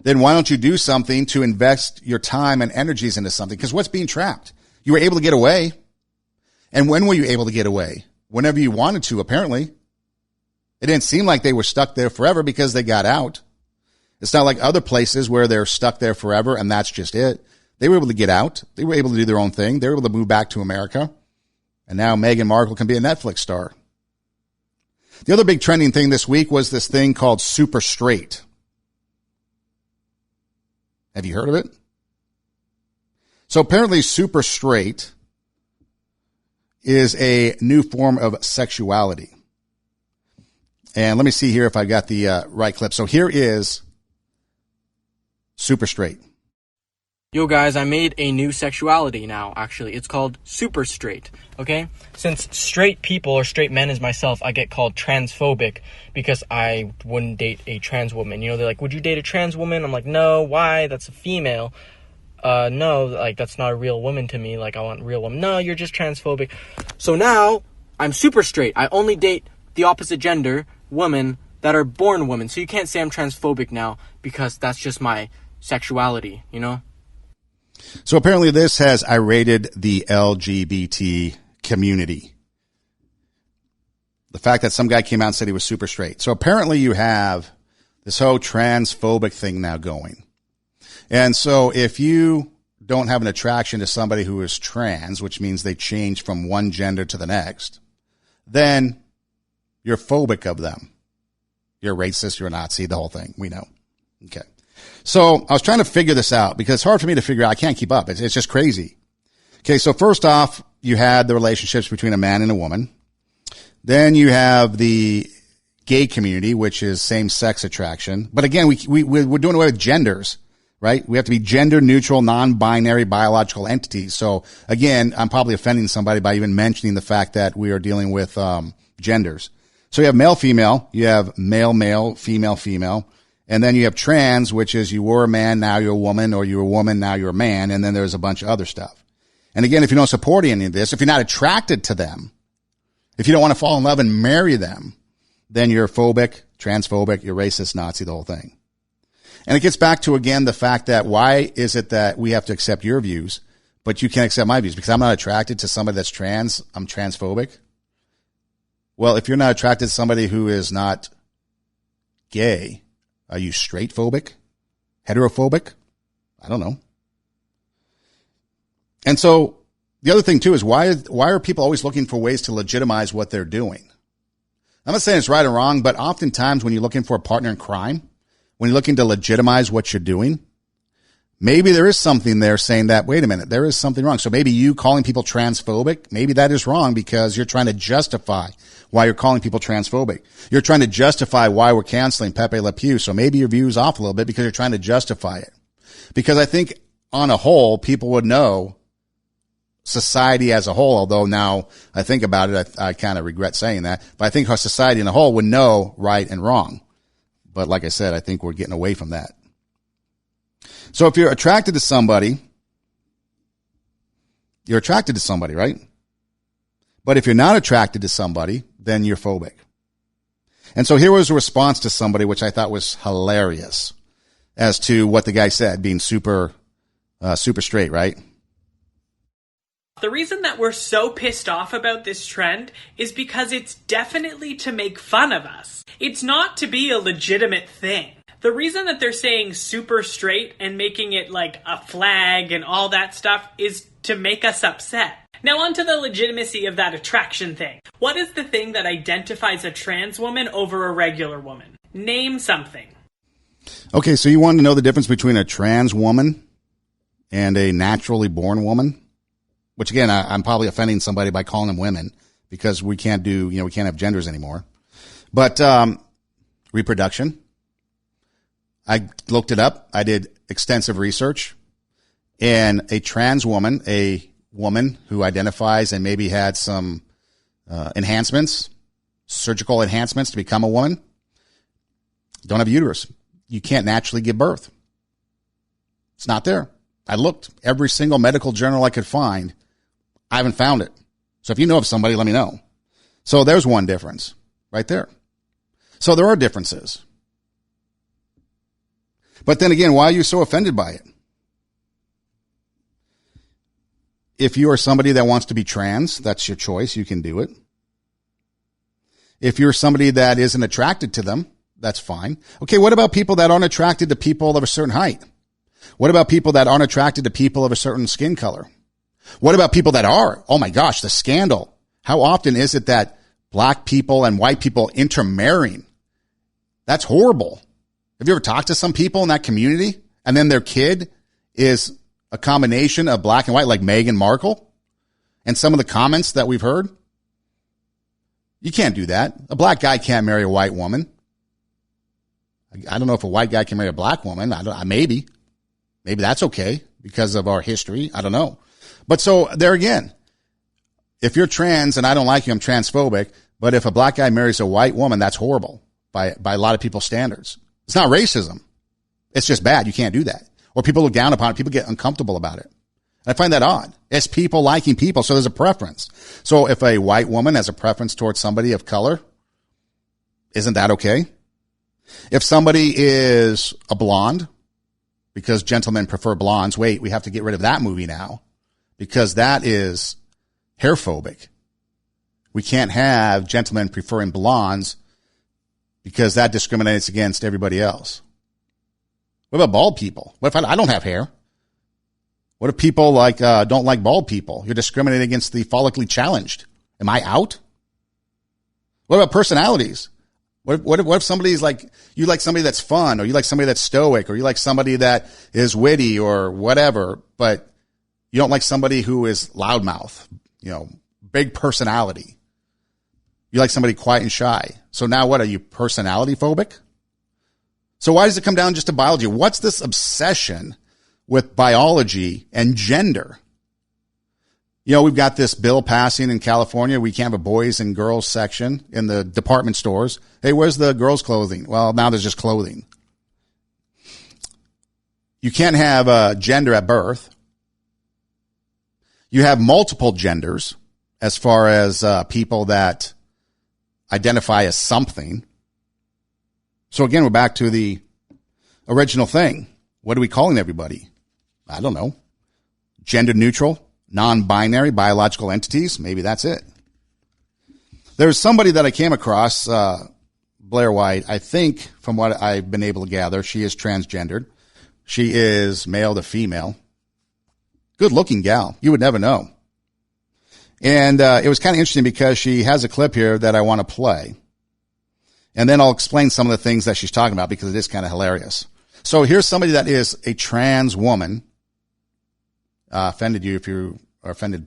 then why don't you do something to invest your time and energies into something? Because what's being trapped? You were able to get away. And when were you able to get away? Whenever you wanted to, apparently. It didn't seem like they were stuck there forever because they got out. It's not like other places where they're stuck there forever and that's just it. They were able to get out. They were able to do their own thing. They were able to move back to America. And now Meghan Markle can be a Netflix star. The other big trending thing this week was this thing called Super Straight. Have you heard of it? So apparently Super Straight is a new form of sexuality. And let me see here if I got the right clip. So here is Super Straight. Yo guys, I made a new sexuality now, actually. It's called Super Straight, okay? Since straight people, or straight men as myself, I get called transphobic because I wouldn't date a trans woman. You know, they're like, would you date a trans woman? I'm like, no, why? That's a female. No, like, that's not a real woman to me. Like, I want a real woman. No, you're just transphobic. So now, I'm super straight. I only date the opposite gender, women, that are born women. So you can't say I'm transphobic now because that's just my sexuality, you know? So apparently this has irated the LGBT community. The fact that some guy came out and said he was super straight. So apparently you have this whole transphobic thing now going. And so if you don't have an attraction to somebody who is trans, which means they change from one gender to the next, then you're phobic of them. You're racist, you're a Nazi, the whole thing. We know. Okay. So I was trying to figure this out because it's hard for me to figure out. I can't keep up. It's just crazy. Okay. So first off, you had the relationships between a man and a woman. Then you have the gay community, which is same-sex attraction. But again, we're doing away with genders, right? We have to be gender-neutral, non-binary biological entities. So again, I'm probably offending somebody by even mentioning the fact that we are dealing with genders. So you have male-female, you have male-male, female-female, and then you have trans, which is you were a man, now you're a woman, or you're a woman, now you're a man, and then there's a bunch of other stuff. And again, if you don't support any of this, if you're not attracted to them, if you don't want to fall in love and marry them, then you're phobic, transphobic, you're racist, Nazi, the whole thing. And it gets back to, again, the fact that why is it that we have to accept your views, but you can't accept my views? Because I'm not attracted to somebody that's trans, I'm transphobic. Well, if you're not attracted to somebody who is not gay, are you straight phobic? Heterophobic? I don't know. And so the other thing, too, is why are people always looking for ways to legitimize what they're doing? I'm not saying it's right or wrong, but oftentimes when you're looking for a partner in crime, when you're looking to legitimize what you're doing, maybe there is something there saying that, wait a minute, there is something wrong. So maybe you calling people transphobic, maybe that is wrong because you're trying to justify why you're calling people transphobic. You're trying to justify why we're canceling Pepe Le Pew. So maybe your view is off a little bit because you're trying to justify it. Because I think on a whole, people would know, society as a whole, although now I think about it, I kind of regret saying that, but I think our society in a whole would know right and wrong. But like I said, I think we're getting away from that. So if you're attracted to somebody, you're attracted to somebody, right? But if you're not attracted to somebody, then you're phobic. And so here was a response to somebody, which I thought was hilarious as to what the guy said, being super straight, right? The reason that we're so pissed off about this trend is because it's definitely to make fun of us. It's not to be a legitimate thing. The reason that they're saying super straight and making it like a flag and all that stuff is to make us upset. Now on to the legitimacy of that attraction thing. What is the thing that identifies a trans woman over a regular woman? Name something. Okay, so you want to know the difference between a trans woman and a naturally born woman? Which again, I'm probably offending somebody by calling them women because we can't have genders anymore. But reproduction, I looked it up. I did extensive research. And a trans woman, a woman who identifies and maybe had some enhancements, surgical enhancements to become a woman, don't have a uterus. You can't naturally give birth. It's not there. I looked every single medical journal I could find. I haven't found it. So if you know of somebody, let me know. So there's one difference right there. So there are differences. But then again, why are you so offended by it? If you are somebody that wants to be trans, that's your choice. You can do it. If you're somebody that isn't attracted to them, that's fine. Okay, what about people that aren't attracted to people of a certain height? What about people that aren't attracted to people of a certain skin color? What about people that are? Oh my gosh, the scandal. How often is it that black people and white people intermarrying? That's horrible. Have you ever talked to some people in that community and then their kid is a combination of black and white, like Meghan Markle? And some of the comments that we've heard? You can't do that. A black guy can't marry a white woman. I don't know if a white guy can marry a black woman. Maybe that's okay because of our history. I don't know. But so there again, if you're trans and I don't like you, I'm transphobic. But if a black guy marries a white woman, that's horrible by a lot of people's standards. It's not racism. It's just bad. You can't do that. Or people look down upon it. People get uncomfortable about it. I find that odd. It's people liking people. So there's a preference. So if a white woman has a preference towards somebody of color, isn't that okay? If somebody is a blonde, because gentlemen prefer blondes, wait, we have to get rid of that movie now because that is hairphobic. We can't have gentlemen preferring blondes because that discriminates against everybody else. What about bald people? What if I don't have hair? What if people don't like bald people? You're discriminating against the follically challenged. Am I out? What about personalities? What if somebody's like, you like somebody that's fun, or you like somebody that's stoic, or you like somebody that is witty or whatever, but you don't like somebody who is loudmouth, big personality. You like somebody quiet and shy. So now what, are you personality phobic? So why does it come down just to biology? What's this obsession with biology and gender? We've got this bill passing in California. We can't have a boys and girls section in the department stores. Hey, where's the girls' clothing? Well, now there's just clothing. You can't have gender at birth. You have multiple genders as far as people that identify as something. So again, we're back to the original thing. What are we calling everybody? I don't know. Gender neutral, non-binary, biological entities. Maybe that's it. There's somebody that I came across, Blaire White. I think from what I've been able to gather, she is transgendered. She is male to female. Good looking gal. You would never know. And it was kind of interesting because she has a clip here that I want to play. And then I'll explain some of the things that she's talking about because it is kind of hilarious. So here's somebody that is a trans woman. Offended you if you are offended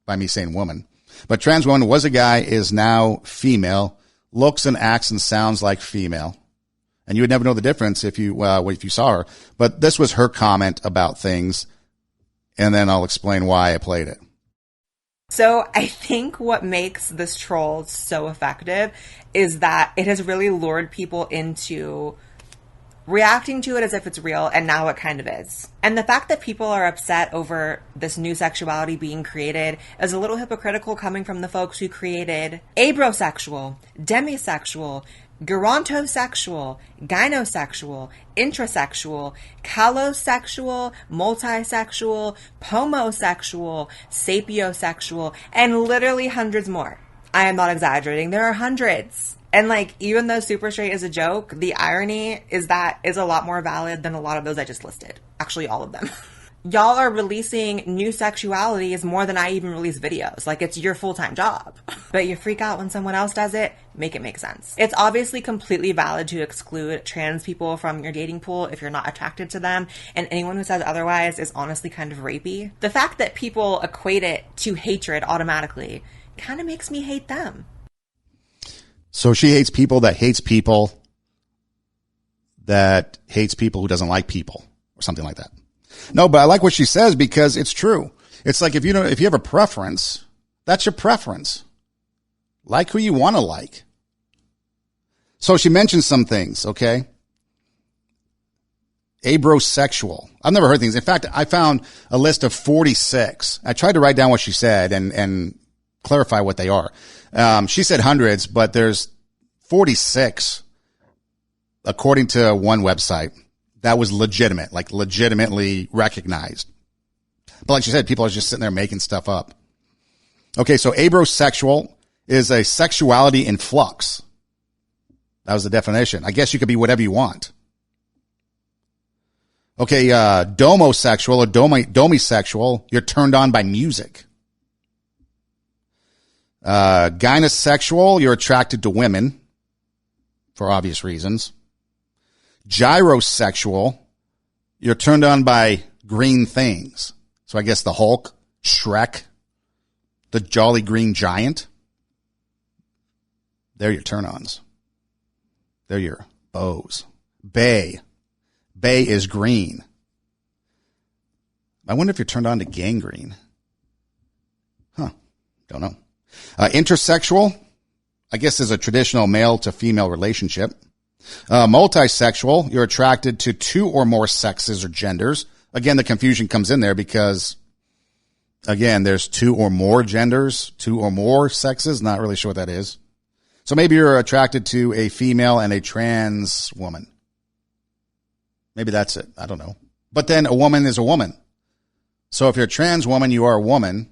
by me saying woman. But trans woman, was a guy, is now female, looks and acts and sounds like female. And you would never know the difference if you saw her. But this was her comment about things. And then I'll explain why I played it. So I think what makes this troll so effective is that it has really lured people into reacting to it as if it's real, and now it kind of is. And the fact that people are upset over this new sexuality being created is a little hypocritical coming from the folks who created abrosexual, demisexual, gerontosexual, gynosexual, intrasexual, calosexual, multisexual, pomosexual, sapiosexual, and literally hundreds more. I am not exaggerating. There are hundreds. And even though super straight is a joke, the irony is that is a lot more valid than a lot of those I just listed. Actually, all of them. Y'all are releasing new sexualities more than I even release videos. It's your full-time job. But you freak out when someone else does it, make it make sense. It's obviously completely valid to exclude trans people from your dating pool if you're not attracted to them, and anyone who says otherwise is honestly kind of rapey. The fact that people equate it to hatred automatically kind of makes me hate them. So she hates people that hates people that hates people who doesn't like people, or something like that. No, but I like what she says because it's true. It's like if you have a preference, that's your preference. Like who you want to like. So she mentions some things, okay? Abrosexual. I've never heard things. In fact, I found a list of 46. I tried to write down what she said and clarify what they are. She said hundreds, but there's 46 according to one website. That was legitimate, legitimately recognized. But like she said, people are just sitting there making stuff up. Okay, so abrosexual is a sexuality in flux. That was the definition. I guess you could be whatever you want. Okay, domosexual or domisexual, you're turned on by music. Gynosexual, you're attracted to women for obvious reasons. Gyrosexual, you're turned on by green things. So I guess the Hulk, Shrek, the Jolly Green Giant. They're your turn-ons. They're your bows. Bay. Bay is green. I wonder if you're turned on to gangrene. Don't know. Intersexual, I guess, is a traditional male to female relationship. Multisexual, you're attracted to two or more sexes or genders. Again, the confusion comes in there because, again, there's two or more genders, two or more sexes. Not really sure what that is. So maybe you're attracted to a female and a trans woman. Maybe that's it. I don't know. But then a woman is a woman. So if you're a trans woman, you are a woman.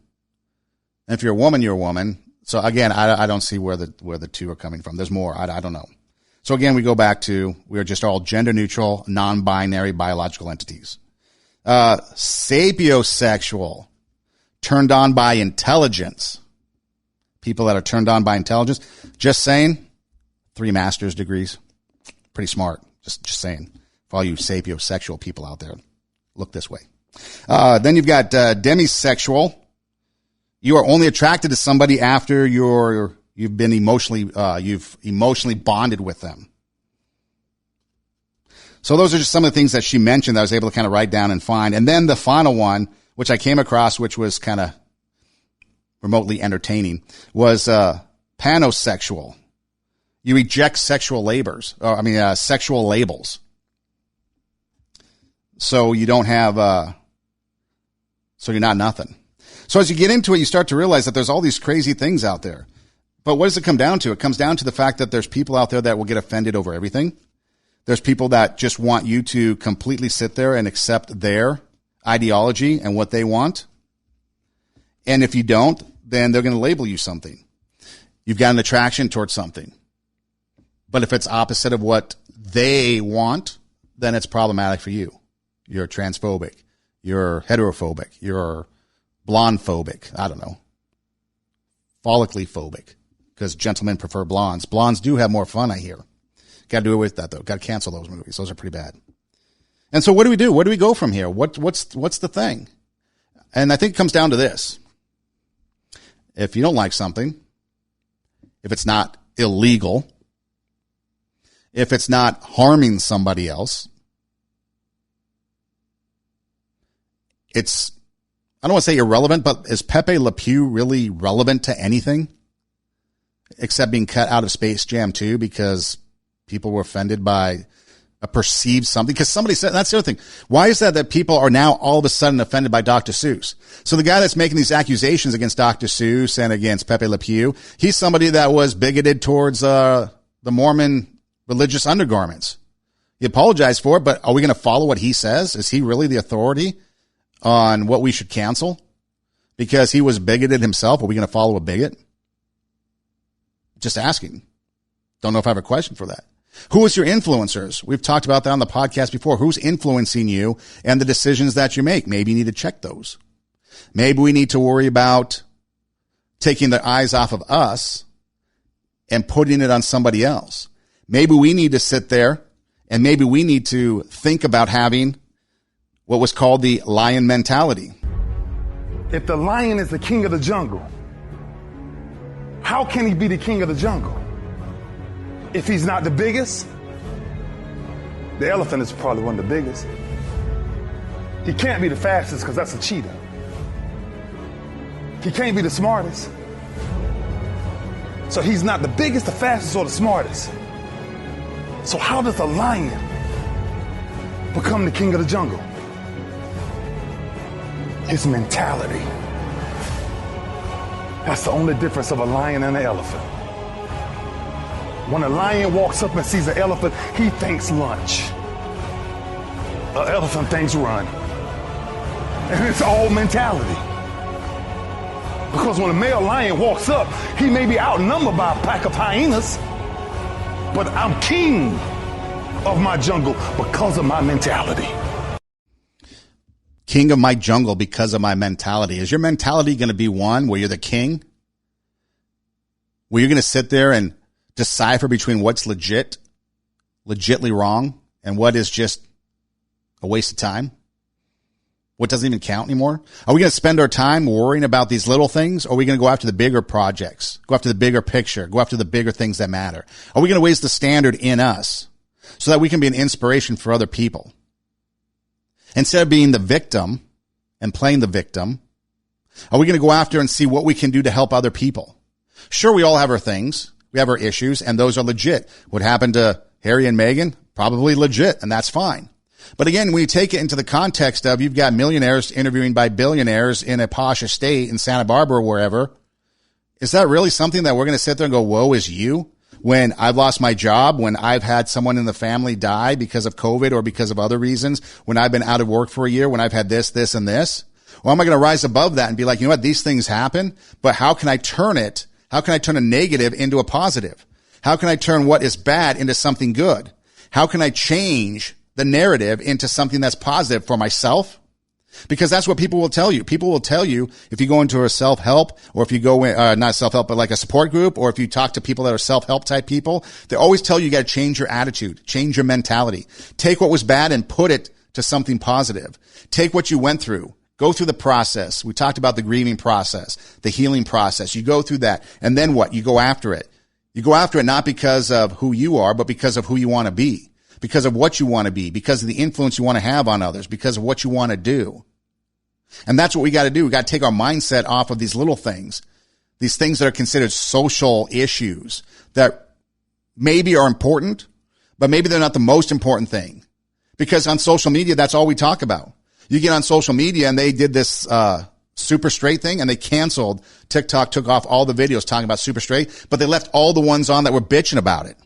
And if you're a woman, you're a woman. So again, I don't see where the two are coming from. There's more. I don't know. So again, we go back to, we are just all gender neutral, non-binary biological entities. Sapiosexual, turned on by intelligence. People that are turned on by intelligence. Just saying, 3 master's degrees. Pretty smart. Just saying. For all you sapiosexual people out there, look this way. Then you've got demisexual. You are only attracted to somebody after you've been emotionally bonded with them. So those are just some of the things that she mentioned that I was able to kind of write down and find. And then the final one, which I came across, which was kind of remotely entertaining, was pansexual. You reject sexual sexual labels. So you don't have, so you're not nothing. So as you get into it, you start to realize that there's all these crazy things out there. But what does it come down to? It comes down to the fact that there's people out there that will get offended over everything. There's people that just want you to completely sit there and accept their ideology and what they want. And if you don't, then they're going to label you something. You've got an attraction towards something. But if it's opposite of what they want, then it's problematic for you. You're transphobic. You're heterophobic. You're blonde phobic. I don't know. Follically phobic. Because gentlemen prefer blondes. Blondes do have more fun, I hear. Got to do it with that, though. Got to cancel those movies. Those are pretty bad. And so what do we do? Where do we go from here? What's the thing? And I think it comes down to this. If you don't like something, if it's not illegal, if it's not harming somebody else, it's, I don't want to say irrelevant, but is Pepe Le Pew really relevant to anything except being cut out of Space Jam 2 because people were offended by a perceived something? Because somebody said, that's the other thing. Why is that people are now all of a sudden offended by Dr. Seuss? So the guy that's making these accusations against Dr. Seuss and against Pepe Le Pew, he's somebody that was bigoted towards the Mormon religious undergarments. He apologized for it, but are we going to follow what he says? Is he really the authority on what we should cancel? Because he was bigoted himself, are we going to follow a bigot? Just asking. Don't know if I have a question for that. Who is your influencers? We've talked about that on the podcast before. Who's influencing you and the decisions that you make? Maybe you need to check those. Maybe we need to worry about taking their eyes off of us and putting it on somebody else. Maybe we need to sit there and maybe we need to think about having what was called the lion mentality. If the lion is the king of the jungle, how can he be the king of the jungle? If he's not the biggest, the elephant is probably one of the biggest. He can't be the fastest because that's a cheetah. He can't be the smartest. So he's not the biggest, the fastest, or the smartest. So how does the lion become the king of the jungle? His mentality. That's the only difference of a lion and an elephant. When a lion walks up and sees an elephant, he thinks lunch. An elephant thinks run. And it's all mentality. Because when a male lion walks up, he may be outnumbered by a pack of hyenas, but I'm king of my jungle because of my mentality. King of my jungle because of my mentality. Is your mentality going to be one where you're the king? Where you're going to sit there and decipher between what's legitly wrong, and what is just a waste of time? What doesn't even count anymore? Are we going to spend our time worrying about these little things? Or are we going to go after the bigger projects, go after the bigger picture, go after the bigger things that matter? Are we going to raise the standard in us so that we can be an inspiration for other people? Instead of being the victim and playing the victim, are we going to go after and see what we can do to help other people? Sure, we all have our things. We have our issues, and those are legit. What happened to Harry and Meghan? Probably legit, and that's fine. But again, when you take it into the context of you've got millionaires interviewing by billionaires in a posh estate in Santa Barbara or wherever, is that really something that we're going to sit there and go, woe is you? When I've lost my job, when I've had someone in the family die because of COVID or because of other reasons, when I've been out of work for a year, when I've had this, this, and this? Or am I going to rise above that and be like, you know what, these things happen, but how can I turn it? How can I turn a negative into a positive? How can I turn what is bad into something good? How can I change the narrative into something that's positive for myself, Because that's what people will tell you. People will tell you if you go into a self-help, or if you go in, not self-help, but like a support group, or if you talk to people that are self-help type people, they always tell you got to change your attitude, change your mentality. Take what was bad and put it to something positive. Take what you went through. Go through the process. We talked about the grieving process, the healing process. You go through that. And then what? You go after it. You go after it not because of who you are, but because of who you want to be, because of what you want to be, because of the influence you want to have on others, because of what you want to do. And that's what we got to do. We got to take our mindset off of these little things, these things that are considered social issues that maybe are important, but maybe they're not the most important thing. Because on social media, that's all we talk about. You get on social media and they did this super straight thing and they canceled. TikTok took off all the videos talking about super straight, but they left all the ones on that were bitching about it.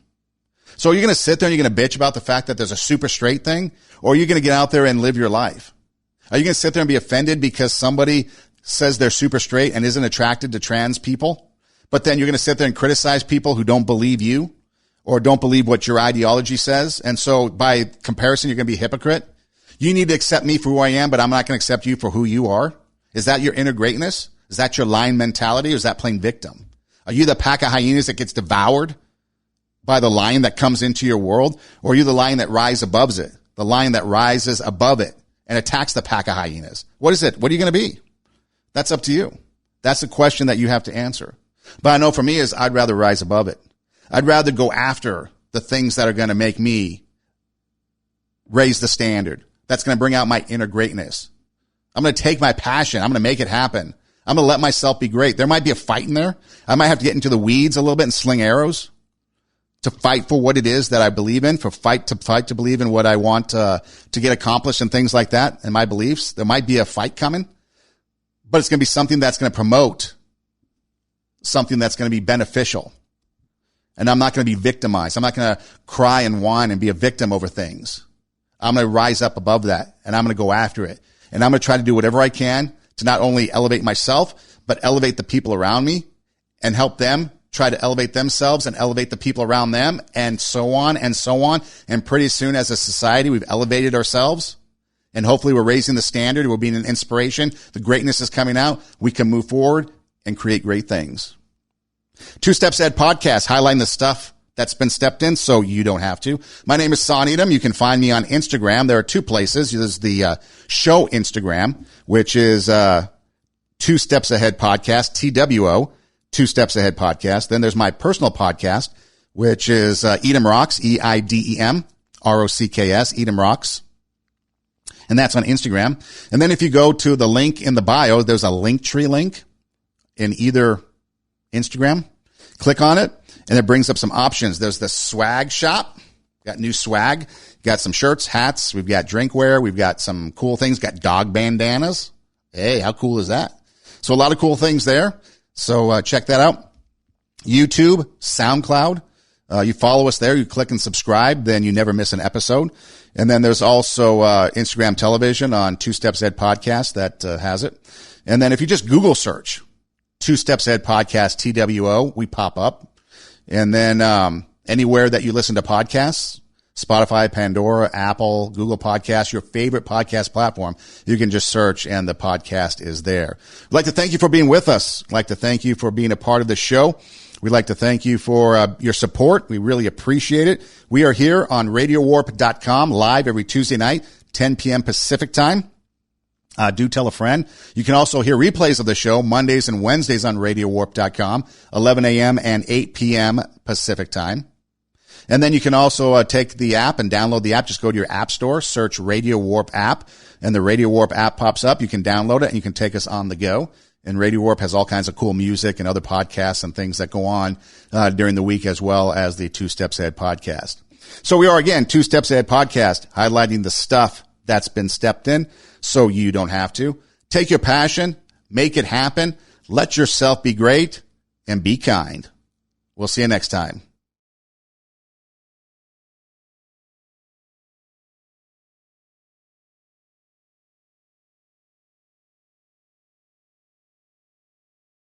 So are you going to sit there and you're going to bitch about the fact that there's a super straight thing? Or are you going to get out there and live your life? Are you going to sit there and be offended because somebody says they're super straight and isn't attracted to trans people? But then you're going to sit there and criticize people who don't believe you or don't believe what your ideology says. And so by comparison, you're going to be a hypocrite. You need to accept me for who I am, but I'm not going to accept you for who you are. Is that your inner greatness? Is that your lion mentality, or is that playing victim? Are you the pack of hyenas that gets devoured by the lion that comes into your world? Or are you the lion that rises above it? The lion that rises above it and attacks the pack of hyenas? What is it? What are you going to be? That's up to you. That's the question that you have to answer. But I know for me is I'd rather rise above it. I'd rather go after the things that are going to make me raise the standard. That's going to bring out my inner greatness. I'm going to take my passion. I'm going to make it happen. I'm going to let myself be great. There might be a fight in there. I might have to get into the weeds a little bit and sling arrows to fight for what it is that I believe in, for fight to believe in what I want to get accomplished and things like that and my beliefs. There might be a fight coming, but it's going to be something that's going to promote something that's going to be beneficial. And I'm not going to be victimized. I'm not going to cry and whine and be a victim over things. I'm going to rise up above that and I'm going to go after it. And I'm going to try to do whatever I can to not only elevate myself, but elevate the people around me and help them try to elevate themselves and elevate the people around them and so on and so on. And pretty soon as a society, we've elevated ourselves and hopefully we're raising the standard. We're being an inspiration. The greatness is coming out. We can move forward and create great things. 2 Steps Ahead podcast, highlighting the stuff that's been stepped in so you don't have to. My name is Son Edom. You can find me on Instagram. There are 2 places. There's the show Instagram, which is 2 Steps Ahead podcast, TWO, 2 Steps Ahead podcast. Then there's my personal podcast, which is Edom Rocks, EIDEM ROCKS, Edom Rocks. And that's on Instagram. And then if you go to the link in the bio, there's a Linktree link in either Instagram. Click on it, and it brings up some options. There's the swag shop. Got new swag. Got some shirts, hats. We've got drinkware. We've got some cool things. Got dog bandanas. Hey, how cool is that? So a lot of cool things there. So check that out. YouTube, SoundCloud. You follow us there. You click and subscribe. Then you never miss an episode. And then there's also Instagram television on 2 Steps Ahead podcast that has it. And then if you just Google search 2 Steps Ahead podcast, TWO, we pop up. And then anywhere that you listen to podcasts, Spotify, Pandora, Apple, Google Podcasts, your favorite podcast platform, you can just search and the podcast is there. I'd like to thank you for being with us. I'd like to thank you for being a part of the show. We'd like to thank you for your support. We really appreciate it. We are here on RadioWarp.com live every Tuesday night, 10 p.m. Pacific time. Do tell a friend. You can also hear replays of the show Mondays and Wednesdays on RadioWarp.com, 11 a.m. and 8 p.m. Pacific time. And then you can also take the app and download the app. Just go to your app store, search Radio Warp app, and the Radio Warp app pops up. You can download it and you can take us on the go. And Radio Warp has all kinds of cool music and other podcasts and things that go on during the week, as well as the 2 Steps Ahead podcast. So we are, again, 2 Steps Ahead podcast, highlighting the stuff that's been stepped in so you don't have to. Take your passion, make it happen, let yourself be great, and be kind. We'll see you next time.